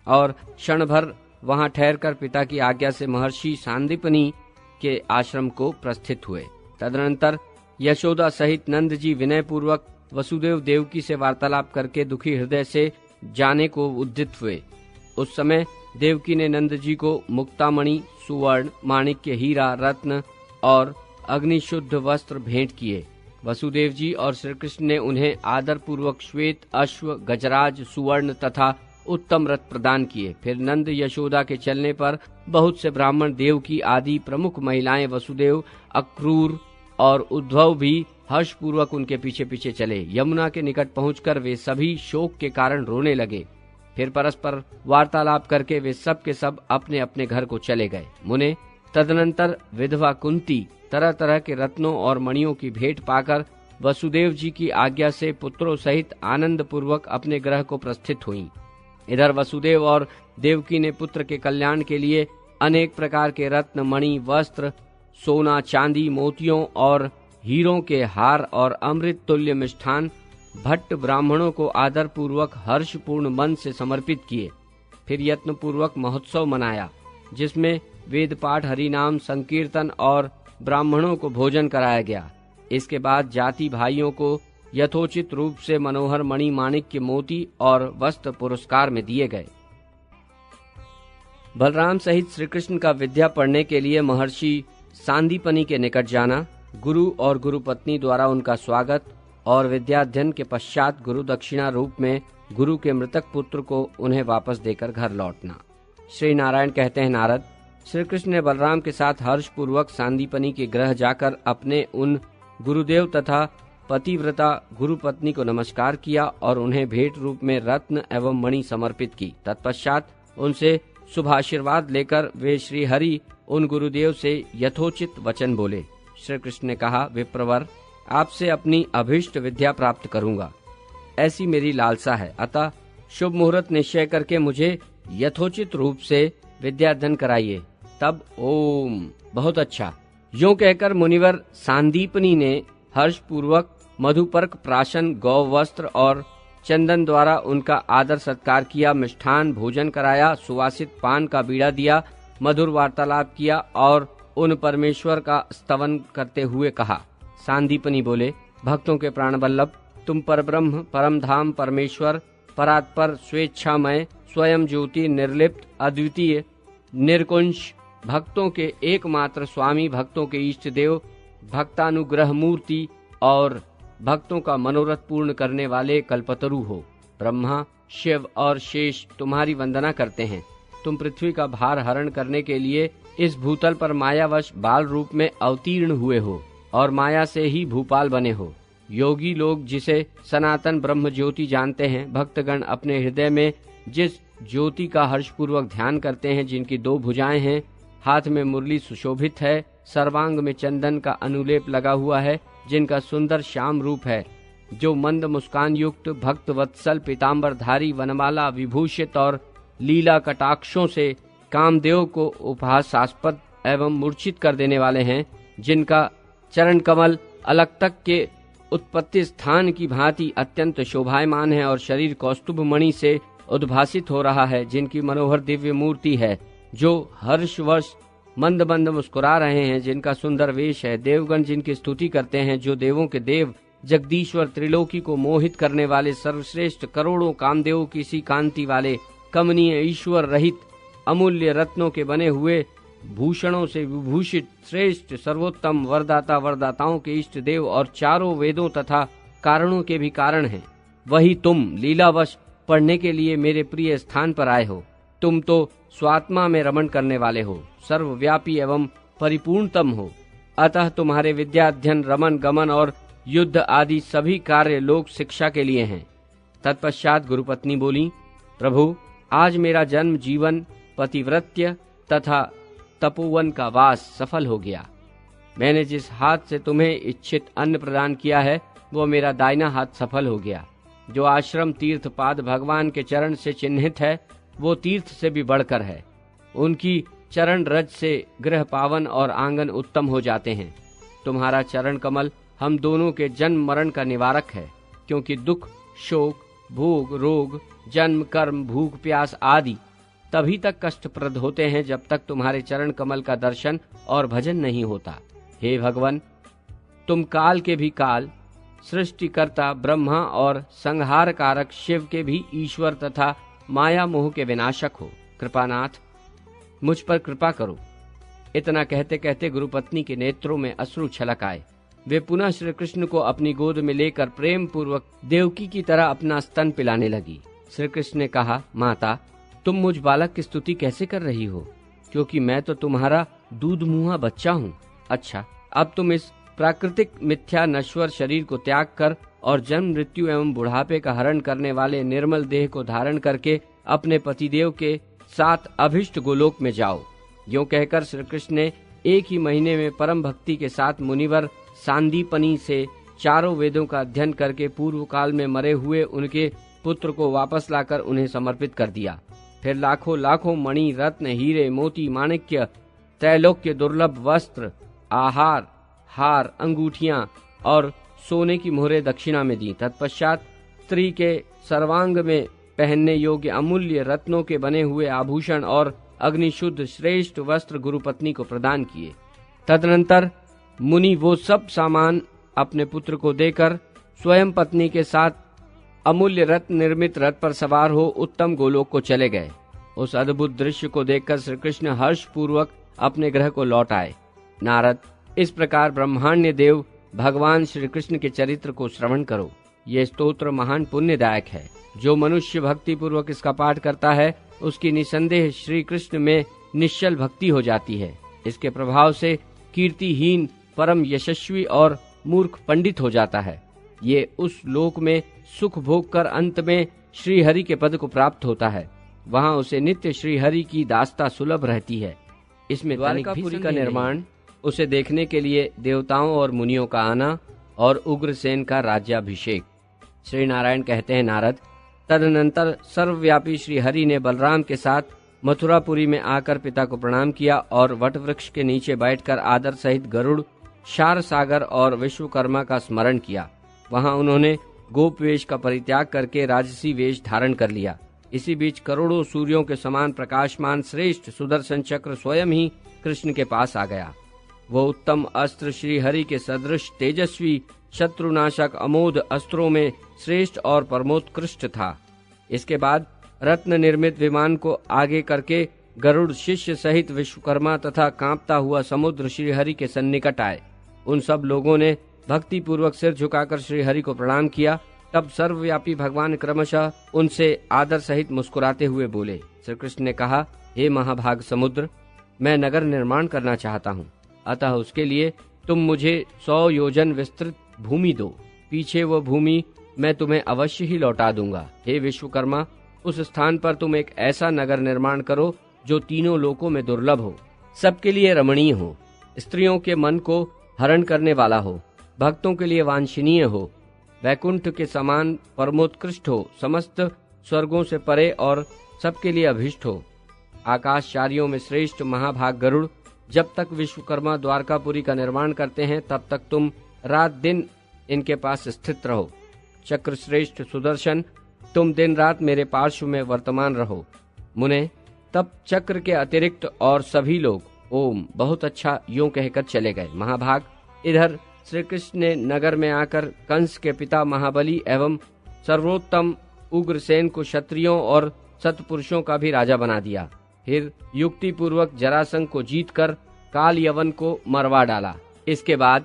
Speaker 2: और क्षण भर वहां ठहरकर पिता की आज्ञा से महर्षि सांदीपनी के आश्रम को प्रस्थित हुए। तदनंतर यशोदा सहित नंद जी विनय पूर्वक वसुदेव देवकी से वार्तालाप करके दुखी हृदय से जाने को उद्यत हुए। उस समय देवकी ने नंद जी को मुक्तामणि, सुवर्ण, माणिक्य, हीरा, रत्न और अग्निशुद्ध वस्त्र भेंट किए। वसुदेव जी और श्री कृष्ण ने उन्हें आदर पूर्वक श्वेत अश्व, गजराज, सुवर्ण तथा उत्तम रथ प्रदान किए। फिर नंद यशोदा के चलने पर बहुत से ब्राह्मण, देव की आदि प्रमुख महिलाएं, वसुदेव, अक्रूर और उद्धव भी हर्ष पूर्वक उनके पीछे पीछे चले। यमुना के निकट पहुंचकर वे सभी शोक के कारण रोने लगे। फिर परस्पर वार्तालाप करके वे सब के सब अपने अपने घर को चले गए। मुने, तदनंतर विधवा कुंती तरह तरह के रत्नों और मणियों की भेंट पाकर वसुदेव जी की आज्ञा से पुत्रों सहित आनंद पूर्वक अपने ग्रह को प्रस्थित हुईं। इधर वसुदेव और देवकी ने पुत्र के कल्याण के लिए अनेक प्रकार के रत्न, मणि, वस्त्र, सोना, चांदी, मोतियों और हीरों के हार और अमृत तुल्य मिष्ठान भट्ट ब्राह्मणों को आदर पूर्वक हर्षपूर्ण मन से समर्पित किए। फिर यत्न पूर्वक महोत्सव मनाया, जिसमें वेद पाठ, हरिनाम संकीर्तन और ब्राह्मणों को भोजन कराया गया। इसके बाद जाति भाइयों को यथोचित रूप से मनोहर मणि, माणिक्य, मोती और वस्त्र पुरस्कार में दिए गए। बलराम सहित श्री कृष्ण का विद्या पढ़ने के लिए महर्षि सांदीपनी के निकट जाना, गुरु और गुरु पत्नी द्वारा उनका स्वागत और विद्याध्ययन के पश्चात गुरु दक्षिणा रूप में गुरु के मृतक पुत्र को उन्हें वापस देकर घर लौटना। श्री नारायण कहते हैं, नारद, श्री कृष्ण ने बलराम के साथ हर्ष पूर्वक सांदीपनी के गृह जाकर अपने उन गुरुदेव तथा पतिव्रता गुरु पत्नी को नमस्कार किया और उन्हें भेंट रूप में रत्न एवं मणि समर्पित की। तत्पश्चात उनसे शुभाशीर्वाद लेकर वे श्री हरि उन गुरुदेव से यथोचित वचन बोले। श्री कृष्ण ने कहा, विप्रवर, आपसे अपनी अभीष्ट विद्या प्राप्त करूंगा, ऐसी मेरी लालसा है। अतः शुभ मुहूर्त निश्चय करके मुझे यथोचित रूप से विद्याध्ययन कराइए। तब ओम, बहुत अच्छा। यूं कहकर मुनिवर सांदीपनी ने हर्ष पूर्वक मधुपर्क, प्राशन, गौ वस्त्र और चंदन द्वारा उनका आदर सत्कार किया, मिष्ठान भोजन कराया, सुवासित पान का बीड़ा दिया, मधुर वार्तालाप किया और उन परमेश्वर का स्तवन करते हुए कहा। सांदीपनी बोले, भक्तों के प्राण वल्लभ, तुम परब्रह्म, परम धाम, परमेश्वर, परात्पर, स्वेच्छामय, स्वयं ज्योति, निर्लिप्त, अद्वितीय, निर्कुंश, भक्तों के एकमात्र स्वामी, भक्तों के इष्ट देव, भक्तानुग्रह मूर्ति और भक्तों का मनोरथ पूर्ण करने वाले कल्पतरु हो। ब्रह्मा, शिव और शेष तुम्हारी वंदना करते हैं। तुम पृथ्वी का भार हरण करने के लिए इस भूतल पर मायावश बाल रूप में अवतीर्ण हुए हो और माया से ही भूपाल बने हो। योगी लोग जिसे सनातन ब्रह्म ज्योति जानते हैं, भक्तगण अपने हृदय में जिस ज्योति का हर्षपूर्वक ध्यान करते हैं, जिनकी 2 भुजाएं हैं, हाथ में मुरली सुशोभित है, सर्वांग में चंदन का अनुलेप लगा हुआ है, जिनका सुंदर श्याम रूप है, जो मंद मुस्कान युक्त भक्त वत्सल पीताम्बरधारी, वनमाला विभूषित और लीला कटाक्षों से कामदेव को उपहासास्पद एवं मूर्छित कर देने वाले हैं, जिनका चरण कमल अलग तक के उत्पत्ति स्थान की भांति अत्यंत शोभायमान है और शरीर कौस्तुभ मणि से उद्भासित हो रहा है, जिनकी मनोहर दिव्य मूर्ति है, जो हर्षवश मंद मंद मुस्कुरा रहे हैं, जिनका सुंदर वेश है। देवगण जिनकी स्तुति करते हैं, जो देवों के देव, जगदीश्वर, त्रिलोकी को मोहित करने वाले, सर्वश्रेष्ठ करोड़ों कामदेवों की सी कांति वाले, कमनीय ईश्वर रहित, अमूल्य रत्नों के बने हुए, भूषणों से विभूषित, श्रेष्ठ सर्वोत्तम वरदाता, वरदाताओं के इष्ट देव और चारों वेदों तथा कारणों के भी कारण हैं। वही तुम लीलावश पढ़ने के लिए मेरे प्रिय स्थान पर आए हो। तुम तो स्वात्मा में रमण करने वाले हो, सर्वव्यापी एवं परिपूर्णतम हो। अतः तुम्हारे विद्याध्ययन, रमन गमन और युद्ध आदि सभी कार्य लोक शिक्षा के लिए हैं। तत्पश्चात गुरुपत्नी बोली, प्रभु, आज मेरा जन्म, जीवन, पतिव्रत्य तथा तपोवन का वास सफल हो गया। मैंने जिस हाथ से तुम्हें इच्छित अन्न प्रदान किया है, वो मेरा दाहिना हाथ सफल हो गया। जो आश्रम तीर्थ पाद भगवान के चरण से चिन्हित है, वो तीर्थ से भी बढ़कर है। उनकी चरण रज से गृह पावन और आंगन उत्तम हो जाते हैं। तुम्हारा चरण कमल हम दोनों के जन्म मरण का निवारक है, क्योंकि दुख, शोक, भोग, रोग, जन्म, कर्म, भूख, प्यास आदि तभी तक कष्टप्रद होते हैं जब तक तुम्हारे चरण कमल का दर्शन और भजन नहीं होता। हे भगवान, तुम काल के भी काल, सृष्टिकर्ता ब्रह्मा और संहार कारक शिव के भी ईश्वर तथा माया मोह के विनाशक हो। कृपानाथ, मुझ पर कृपा करो। इतना कहते कहते गुरुपत्नी के नेत्रों में अश्रु छलक आए। वे पुनः श्री कृष्ण को अपनी गोद में लेकर प्रेम पूर्वक देवकी की तरह अपना स्तन पिलाने लगी। श्री कृष्ण ने कहा, माता, तुम मुझ बालक की स्तुति कैसे कर रही हो, क्योंकि मैं तो तुम्हारा दूध मुंहा बच्चा हूँ। अच्छा, अब तुम इस प्राकृतिक मिथ्या नश्वर शरीर को त्याग कर और जन्म, मृत्यु एवं बुढ़ापे का हरण करने वाले निर्मल देह को धारण करके अपने पतिदेव के साथ अभिष्ट गोलोक में जाओ। यूं कहकर श्री कृष्ण ने 1 ही महीने में परम भक्ति के साथ मुनिवर सांदीपनी से चारों वेदों का अध्ययन करके पूर्व काल में मरे हुए उनके पुत्र को वापस लाकर उन्हें समर्पित कर दिया। फिर लाखों लाखों मणि, रत्न, हीरे, मोती, माणिक्य, त्रैलोक्य दुर्लभ वस्त्र, आहार, हार, अंगूठियां और सोने की मोहरें दक्षिणा में दी। तत्पश्चात स्त्री के सर्वांग में पहनने योग्य अमूल्य रत्नों के बने हुए आभूषण और अग्निशुद्ध श्रेष्ठ वस्त्र गुरुपत्नी को प्रदान किए। तदनंतर मुनि वो सब सामान अपने पुत्र को देकर स्वयं पत्नी के साथ अमूल्य रत्न निर्मित रथ पर सवार हो उत्तम गोलोक को चले गए। उस अद्भुत दृश्य को देखकर श्री कृष्ण हर्ष पूर्वक अपने गृह को लौट आए। नारद, इस प्रकार ब्रह्मांड देव भगवान श्री कृष्ण के चरित्र को श्रवण करो। ये स्तोत्र महान पुण्यदायक है। जो मनुष्य भक्ति पूर्वक इसका पाठ करता है, उसकी निसंदेह श्री कृष्ण में निश्चल भक्ति हो जाती है। इसके प्रभाव से कीर्तिहीन परम यशस्वी और मूर्ख पंडित हो जाता है। ये उस लोक में सुख भोग कर अंत में श्री हरि के पद को प्राप्त होता है। वहाँ उसे नित्य श्री हरि की दास्ता सुलभ रहती है। इसमें द्वारकापुरी का निर्माण, उसे देखने के लिए देवताओं और मुनियों का आना और उग्रसेन का राज्याभिषेक। श्री नारायण कहते हैं, नारद, तदनंतर सर्वव्यापी श्री हरि ने बलराम के साथ मथुरापुरी में आकर पिता को प्रणाम किया और वटवृक्ष के नीचे बैठकर आदर सहित गरुड़, क्षार सागर और विश्वकर्मा का स्मरण किया। वहां उन्होंने गोप वेश का परित्याग करके राजसी वेश धारण कर लिया। इसी बीच करोड़ों सूर्यों के समान प्रकाशमान श्रेष्ठ सुदर्शन चक्र स्वयं ही कृष्ण के पास आ गया। वो उत्तम अस्त्र श्री हरि के सदृश तेजस्वी शत्रुनाशक अमोघ अस्त्रों में श्रेष्ठ और परमोत्कृष्ट था। इसके बाद रत्न निर्मित विमान को आगे करके गरुड़ शिष्य सहित विश्वकर्मा तथा कांपता हुआ समुद्र श्रीहरि के सन्निकट आए। उन सब लोगों ने भक्ति पूर्वक सिर झुकाकर श्रीहरि को प्रणाम किया। तब सर्वव्यापी भगवान क्रमशः उनसे आदर सहित मुस्कुराते हुए बोले। श्री कृष्ण ने कहा, हे महाभाग समुद्र, मैं नगर निर्माण करना चाहता हूँ, अतः उसके लिए तुम मुझे 100 योजन विस्तृत भूमि दो। पीछे वो भूमि मैं तुम्हें अवश्य ही लौटा दूंगा। हे विश्वकर्मा, उस स्थान पर तुम एक ऐसा नगर निर्माण करो जो तीनों लोकों में दुर्लभ हो, सबके लिए रमणीय हो, स्त्रियों के मन को हरण करने वाला हो, भक्तों के लिए वांछनीय हो, वैकुंठ के समान परमोत्कृष्ट हो, समस्त स्वर्गों से परे और सबके लिए अभिष्ट हो। आकाशचारियों में श्रेष्ठ महाभाग गरुड़ जब तक विश्वकर्मा द्वारकापुरी का निर्माण करते हैं तब तक तुम रात दिन इनके पास स्थित रहो। चक्र श्रेष्ठ सुदर्शन, तुम दिन रात मेरे पार्श्व में वर्तमान रहो। मुने, तब चक्र के अतिरिक्त और सभी लोग ओम बहुत अच्छा यूं कहकर चले गए। महाभाग, इधर श्री कृष्ण ने नगर में आकर कंस के पिता महाबली एवं सर्वोत्तम उग्रसेन को क्षत्रियों और सत्पुरुषों का भी राजा बना दिया। फिर युक्ति पूर्वक जरासंध को जीतकर काल यवन को मरवा डाला। इसके बाद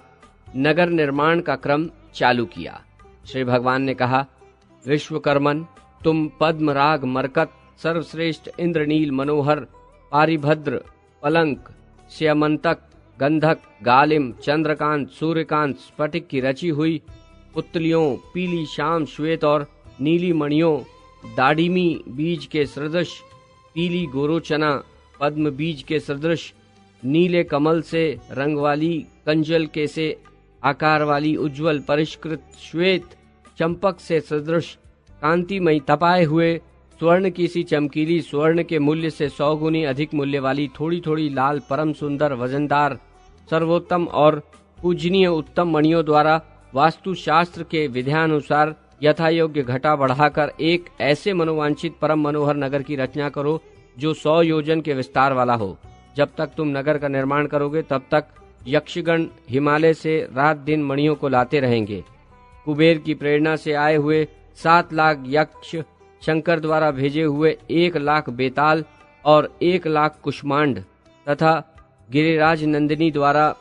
Speaker 2: नगर निर्माण का क्रम चालू किया। श्री भगवान ने कहा, विश्वकर्मन, तुम पद्मराग मरकत सर्वश्रेष्ठ इंद्रनील मनोहर पारिभद्र पलंक श्यमंतक गंधक गालिम चंद्रकांत सूर्यकांत स्फटिक की रची हुई पुतलियों, पीली शाम श्वेत और नीली मणियों, दाडिमी बीज के सदृश पीली गोरोचना, पद्म बीज के सदृश नीले कमल से रंग वाली, कंजल के से आकार वाली उज्जवल परिष्कृत श्वेत चंपक से सदृश कांतिमयी तपाए हुए स्वर्ण की सी चमकीली, स्वर्ण के मूल्य से 100 गुनी अधिक मूल्य वाली थोड़ी थोड़ी लाल परम सुंदर वजनदार सर्वोत्तम और पूजनीय उत्तम मणियों द्वारा वास्तुशास्त्र के विधानुसार यथा योग्य घटा बढ़ाकर एक ऐसे मनोवांछित परम मनोहर नगर की रचना करो जो 100 योजन के विस्तार वाला हो। जब तक तुम नगर का निर्माण करोगे तब तक यक्षगण हिमालय से रात दिन मणियों को लाते रहेंगे। कुबेर की प्रेरणा से आए हुए 7 लाख यक्ष, शंकर द्वारा भेजे हुए 1 लाख बेताल और 1 लाख कुष्मांड तथा गिरिराज नंदिनी द्वारा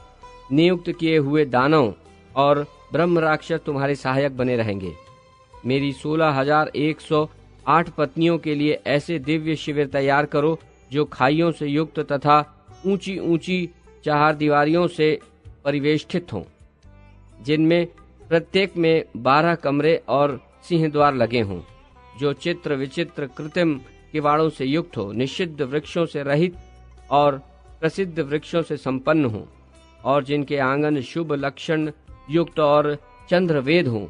Speaker 2: नियुक्त किए हुए दानव और ब्रह्म राक्षस तुम्हारे सहायक बने रहेंगे। मेरी 16,108 पत्नियों के लिए ऐसे दिव्य शिविर तैयार करो जो खाइयों से युक्त तथा ऊंची ऊंची 4 दीवारियों से परिवेष्टित हों, जिनमें प्रत्येक में 12 कमरे और सिंह द्वार लगे हों, जो चित्र विचित्र कृत्रिम किवाड़ों से युक्त हो, निषिद्ध वृक्षों से रहित और प्रसिद्ध वृक्षों से संपन्न हों, और जिनके आंगन शुभ लक्षण युक्त और चंद्रवेद हों।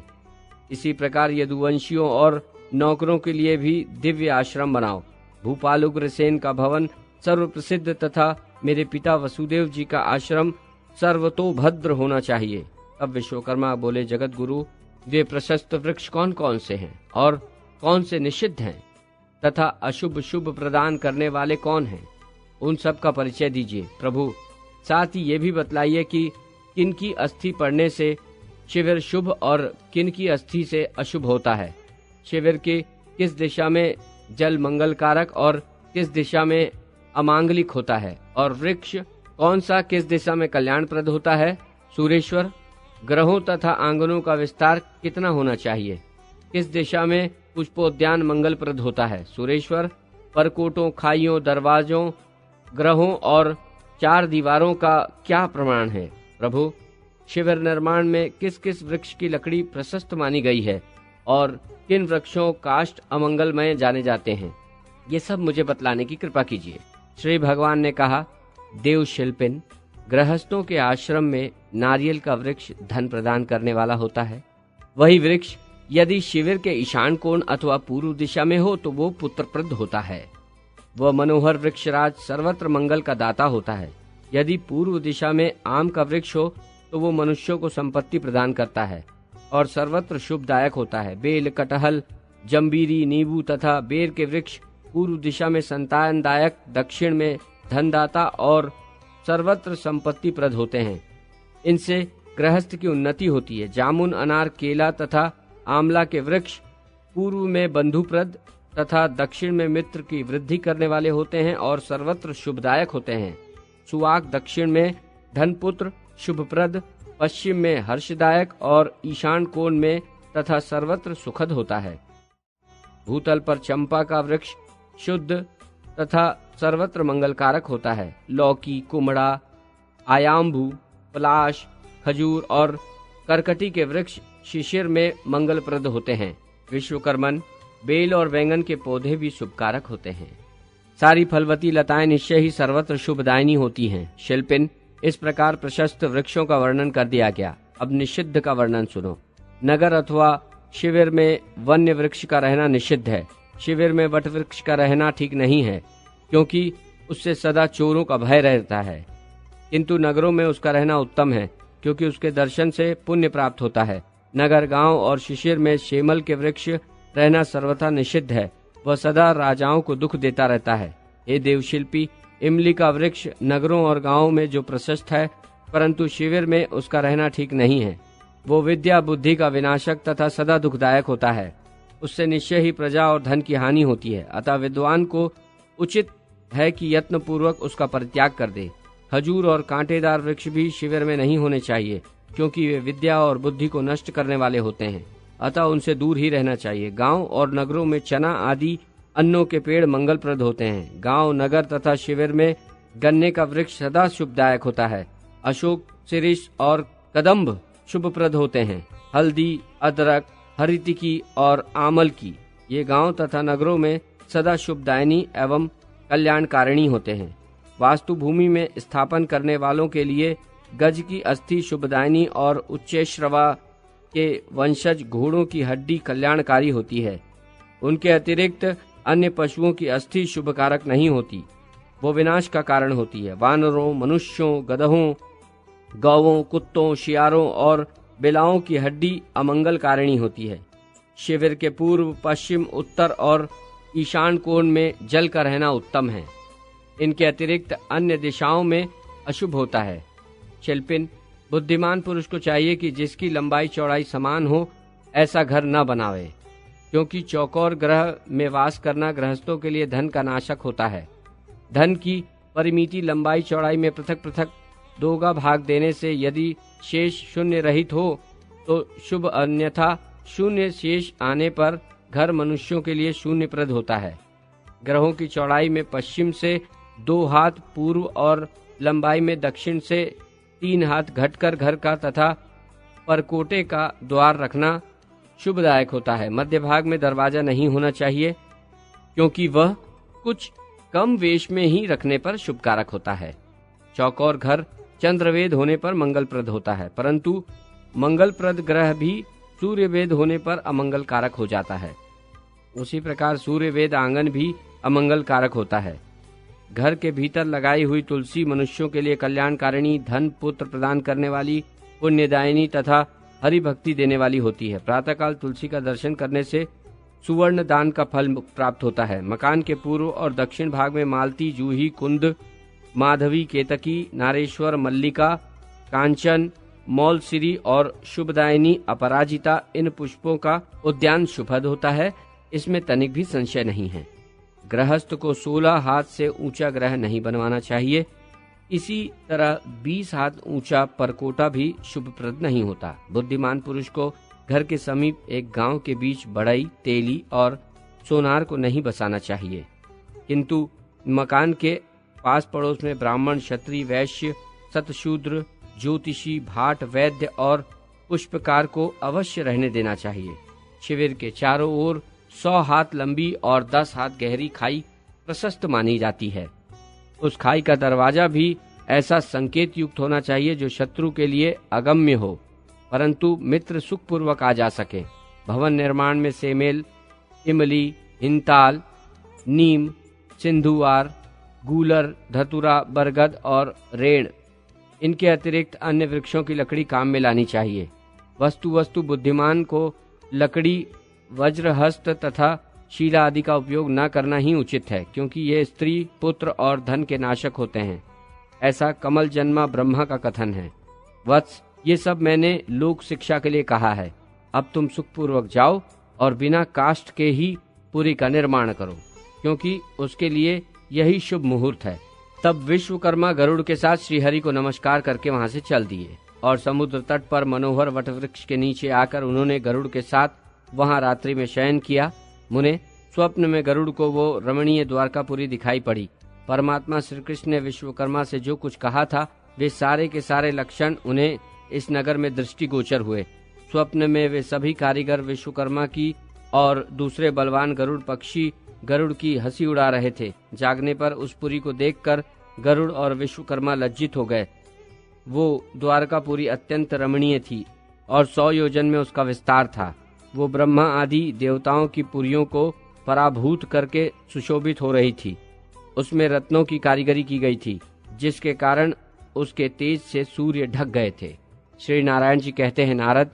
Speaker 2: इसी प्रकार यदुवंशियों और नौकरों के लिए भी दिव्य आश्रम बनाओ। भूपाल उग्रसेन का भवन सर्व प्रसिद्ध तथा मेरे पिता वसुदेव जी का आश्रम सर्वतोभद्र होना चाहिए। अब विश्वकर्मा बोले, जगत गुरु, वे प्रशस्त वृक्ष कौन कौन से हैं और कौन से निषिद्ध हैं तथा अशुभ शुभ प्रदान करने वाले कौन हैं, उन सब का परिचय दीजिए। प्रभु, साथ ही ये भी बतलाइए कि किन की अस्थि पड़ने से शिविर शुभ और किन की अस्थि से अशुभ होता है। शिविर की किस दिशा में जल मंगलकारक और किस दिशा में अमांगलिक होता है, और वृक्ष कौन सा किस दिशा में कल्याणप्रद होता है। सूरेश्वर, ग्रहों तथा आंगनों का विस्तार कितना होना चाहिए, किस दिशा में पुष्पोद्यान मंगलप्रद होता है। सुरेश्वर, परकोटों, खाइयों, दरवाजों, ग्रहों और 4 दीवारों का क्या प्रमाण है। प्रभु, शिविर निर्माण में किस किस वृक्ष की लकड़ी प्रशस्त मानी गई है और किन वृक्षों काष्ठ अमंगलमय जाने जाते हैं, ये सब मुझे बतलाने की कृपा कीजिए। श्री भगवान ने कहा, देव शिल्पिन, गृहस्थों के आश्रम में नारियल का वृक्ष धन प्रदान करने वाला होता है। वही वृक्ष यदि शिविर के ईशान कोण अथवा पूर्व दिशा में हो तो वो पुत्रप्रद होता है। वह मनोहर वृक्षराज सर्वत्र मंगल का दाता होता है। यदि पूर्व दिशा में आम का वृक्ष हो तो वो मनुष्यों को संपत्ति प्रदान करता है और सर्वत्र शुभदायक होता है। बेल, कटहल, जम्बीरी, नींबू तथा बेर के वृक्ष पूर्व दिशा में संतानदायक, दक्षिण में धनदाता और सर्वत्र संपत्ति प्रद होते हैं। इनसे गृहस्थ की उन्नति होती है। जामुन, अनार, केला तथा आंवला के वृक्ष पूर्व में बंधुप्रद तथा दक्षिण में मित्र की वृद्धि करने वाले होते हैं और सर्वत्र शुभदायक होते हैं। सुवाक दक्षिण में धनपुत्र शुभप्रद, पश्चिम में हर्षदायक और ईशान कोण में तथा सर्वत्र सुखद होता है। भूतल पर चंपा का वृक्ष शुद्ध तथा सर्वत्र मंगलकारक होता है। लौकी, कुमड़ा, आयाम्बू, पलाश, खजूर और करकटी के वृक्ष शिशिर में मंगलप्रद होते हैं। विश्वकर्मन, बेल और बैंगन के पौधे भी शुभकारक होते हैं। सारी फलवती लताएं निश्चय ही सर्वत्र शुभदायिनी होती हैं। शिल्पिन, इस प्रकार प्रशस्त वृक्षों का वर्णन कर दिया गया। अब निषिद्ध का वर्णन सुनो। नगर अथवा शिविर में वन्य वृक्ष का रहना निषिद्ध है। शिविर में वट वृक्ष का रहना ठीक नहीं है, क्योंकि उससे सदा चोरों का भय रहता है, किंतु नगरों में उसका रहना उत्तम है, क्योंकि उसके दर्शन से पुण्य प्राप्त होता है। नगर, गांव और शिशिर में शेमल के वृक्ष रहना सर्वथा निषिद्ध है। वह सदा राजाओं को दुख देता रहता है। हे देवशिल्पी, इमली का वृक्ष नगरों और गांवों में जो प्रशस्त है, परंतु शिविर में उसका रहना ठीक नहीं है। वो विद्या बुद्धि का विनाशक तथा सदा दुखदायक होता है। उससे निश्चय ही प्रजा और धन की हानि होती है। अतः विद्वान को उचित है कि यत्न पूर्वक उसका परित्याग कर दे। खजूर और कांटेदार वृक्ष भी शिविर में नहीं होने चाहिए, क्योंकि वे विद्या और बुद्धि को नष्ट करने वाले होते हैं। अतः उनसे दूर ही रहना चाहिए। गांव और नगरों में चना आदि अन्नों के पेड़ मंगलप्रद होते हैं। गांव, नगर तथा शिविर में गन्ने का वृक्ष सदा शुभदायक होता है। अशोक, शिरीष और कदम्ब शुभप्रद होते हैं। हल्दी, अदरक, हरितिकी और आमल की ये गांव तथा नगरों में सदा शुभदायिनी एवं कल्याणकारिणी होते हैं। वास्तु भूमि में स्थापन करने वालों के लिए गज की अस्थि शुभदायिनी और उच्चैश्रवा के वंशज घोड़ों की हड्डी कल्याणकारी होती है। उनके अतिरिक्त अन्य पशुओं की अस्थि शुभकारक नहीं होती, वो विनाश का कारण होती है। वानरों, मनुष्यों, गधों, गौवों, कुत्तों, शियारों और बिलाओं की हड्डी अमंगल कारिणी होती है। शिविर के पूर्व, पश्चिम, उत्तर और ईशान कोण में जल का रहना उत्तम है। इनके अतिरिक्त अन्य दिशाओं में अशुभ होता है। शिल्पिन, बुद्धिमान पुरुष को चाहिए कि जिसकी लंबाई चौड़ाई समान हो ऐसा घर न बनावे, क्योंकि चौकोर ग्रह में वास करना गृहस्थों के लिए धन का नाशक होता है। धन की परिमिति लंबाई चौड़ाई में पृथक पृथक दोगा भाग देने से यदि शेष शून्य रहित हो तो शुभ, अन्यथा शून्य शेष आने पर घर मनुष्यों के लिए शून्यप्रद होता है। ग्रहों की चौड़ाई में पश्चिम से 2 हाथ पूर्व और लंबाई में दक्षिण से 3 हाथ घटकर घर का तथा परकोटे का द्वार रखना शुभदायक होता है। मध्य भाग में दरवाजा नहीं होना चाहिए, क्योंकि वह कुछ कम वेश में ही रखने पर शुभकारक होता है। चौकोर घर चंद्रवेद होने पर मंगलप्रद होता है, परंतु मंगलप्रद ग्रह भी सूर्यवेद होने पर अमंगल कारक हो जाता है। उसी प्रकार सूर्यवेद आंगन भी अमंगल कारक होता है। घर के भीतर लगाई हुई तुलसी मनुष्यों के लिए कल्याणकारिणी, धन पुत्र प्रदान करने वाली, पुण्यदायिनी तथा हरि भक्ति देने वाली होती है। प्रातःकाल तुलसी का दर्शन करने से सुवर्ण दान का फल प्राप्त होता है। मकान के पूर्व और दक्षिण भाग में मालती, जूही, कुंद, माधवी, केतकी, नारेश्वर, मल्लिका, कांचन, मौलसिरी और शुभदायिनी, अपराजिता इन पुष्पों का उद्यान शुभद होता है। इसमें तनिक भी संशय नहीं है। गृहस्थ को 16 हाथ से ऊंचा ग्रह नहीं बनवाना चाहिए। इसी तरह 20 हाथ ऊंचा परकोटा भी शुभप्रद नहीं होता। बुद्धिमान पुरुष को घर के समीप एक गांव के बीच बढ़ई, तेली और सोनार को नहीं बसाना चाहिए, किंतु मकान के पास पड़ोस में ब्राह्मण, क्षत्रिय, वैश्य, सतशूद्र, ज्योतिषी, भाट, वैद्य और पुष्पकार को अवश्य रहने देना चाहिए। शिविर के चारों ओर 100 हाथ लंबी और 10 हाथ गहरी खाई प्रशस्त मानी जाती है। उस खाई का दरवाजा भी ऐसा संकेत युक्त होना चाहिए जो शत्रु के लिए अगम्य हो, परंतु मित्र सुखपूर्वक आ जा सके। भवन निर्माण में सेमेल, इमली, हिंताल, नीम, सिंधुवार, गूलर, धतुरा, बरगद और रेण, इनके अतिरिक्त अन्य वृक्षों की लकड़ी काम में लानी चाहिए। वस्तु बुद्धिमान को लकड़ी, वज्रहस्त तथा शीला आदि का उपयोग न करना ही उचित है, क्योंकि ये स्त्री, पुत्र और धन के नाशक होते हैं। ऐसा कमल जन्मा ब्रह्मा का कथन है। वत्स, ये सब मैंने लोक शिक्षा के लिए कहा है। अब तुम सुखपूर्वक जाओ और बिना काष्ठ के ही पुरी का निर्माण करो, क्योंकि उसके लिए यही शुभ मुहूर्त है। तब विश्वकर्मा गरुड़ के साथ श्रीहरि को नमस्कार करके वहां से चल दिए और समुद्र तट पर मनोहर वटवृक्ष के नीचे आकर उन्होंने गरुड़ के साथ वहां रात्रि में शयन किया। मुने, स्वप्न में गरुड़ को वो रमणीय द्वारकापुरी दिखाई पड़ी। परमात्मा श्री कृष्ण ने विश्वकर्मा से जो कुछ कहा था, वे सारे के सारे लक्षण उन्हें इस नगर में दृष्टिगोचर हुए। स्वप्न में वे सभी कारीगर विश्वकर्मा की और दूसरे बलवान गरुड़ पक्षी गरुड़ की हंसी उड़ा रहे थे। जागने पर उस पुरी को देखकर गरुड़ और विश्वकर्मा लज्जित हो गए। वो द्वारकापुरी अत्यंत रमणीय थी और 100 योजन में उसका विस्तार था। वो ब्रह्मा आदि देवताओं की पुरियों को पराभूत करके सुशोभित हो रही थी। उसमें रत्नों की कारीगरी की गई थी, जिसके कारण उसके तेज से सूर्य ढक गए थे। श्री नारायण जी कहते हैं, नारद,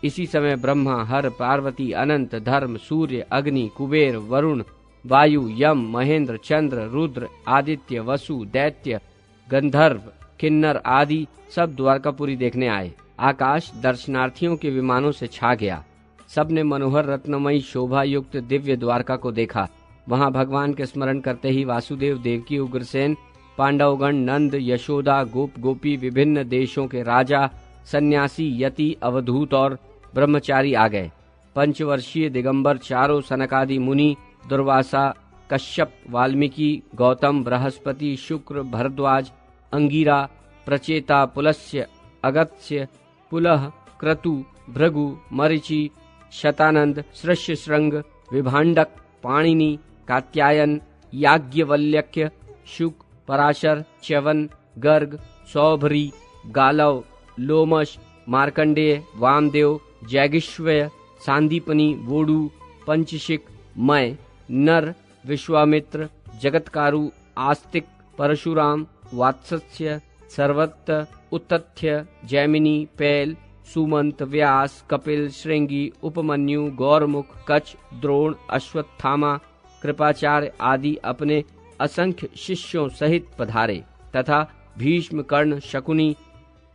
Speaker 2: इसी समय ब्रह्मा, हर, पार्वती, अनंत, धर्म, सूर्य, अग्नि, कुबेर, वरुण, वायु, यम, महेंद्र, चंद्र, रुद्र, आदित्य, वसु, दैत्य, गंधर्व, किन्नर आदि सब द्वारकापुरी देखने आए। आकाश दर्शनार्थियों के विमानों से छा गया। सबने मनोहर रत्नमयी शोभा युक्त दिव्य द्वारका को देखा। वहां भगवान के स्मरण करते ही वासुदेव, देवकी, उग्रसेन, पांडवगण, नंद, यशोदा, गोप गोपी, विभिन्न देशों के राजा, सन्यासी, यति, अवधूत और ब्रह्मचारी आ गए। पंचवर्षीय दिगंबर चारों सनकादि मुनि, दुर्वासा, कश्यप, वाल्मीकि, गौतम, बृहस्पति, शुक्र, भरद्वाज, अंगिरा, प्रचेता, पुलस्य, अगस्त्य, पुलह, क्रतु, भृगु, मरीचि, शतानंद, सृष्यशृंग, विभांडक, पाणिनि, कात्यायन, याज्ञवल्क्य, शुक, पराशर, च्यवन, गर्ग, सौभरी, गालव, लोमश, मार्कंडेय, वामदेव, जैगिष्वय, सांदीपनि, वोडु, पंचशिक, मय, नर, विश्वामित्र, जगतकारु, आस्तिक, परशुराम, वात्सस्य, सर्वत्त, उत्तथ्य, जैमिनी, पैल, सुमंत, व्यास, कपिल, श्रृंगी, उपमन्यु, गौरमुख, कच, द्रोण, अश्वत्थामा, कृपाचार्य आदि अपने असंख्य शिष्यों सहित पधारे तथा भीष्म, कर्ण, शकुनी,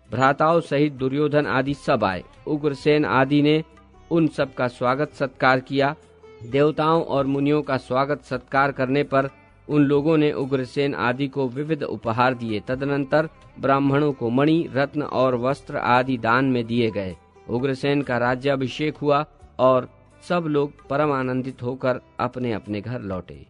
Speaker 2: भ्राताओं सहित दुर्योधन आदि सब आए। उग्रसेन आदि ने उन सब का स्वागत सत्कार किया। देवताओं और मुनियों का स्वागत सत्कार करने पर उन लोगों ने उग्रसेन आदि को विविध उपहार दिए। तदनंतर ब्राह्मणों को मणि, रत्न और वस्त्र आदि दान में दिए गए। उग्रसेन का राज्याभिषेक हुआ और सब लोग परम आनंदित होकर अपने अपने घर लौटे।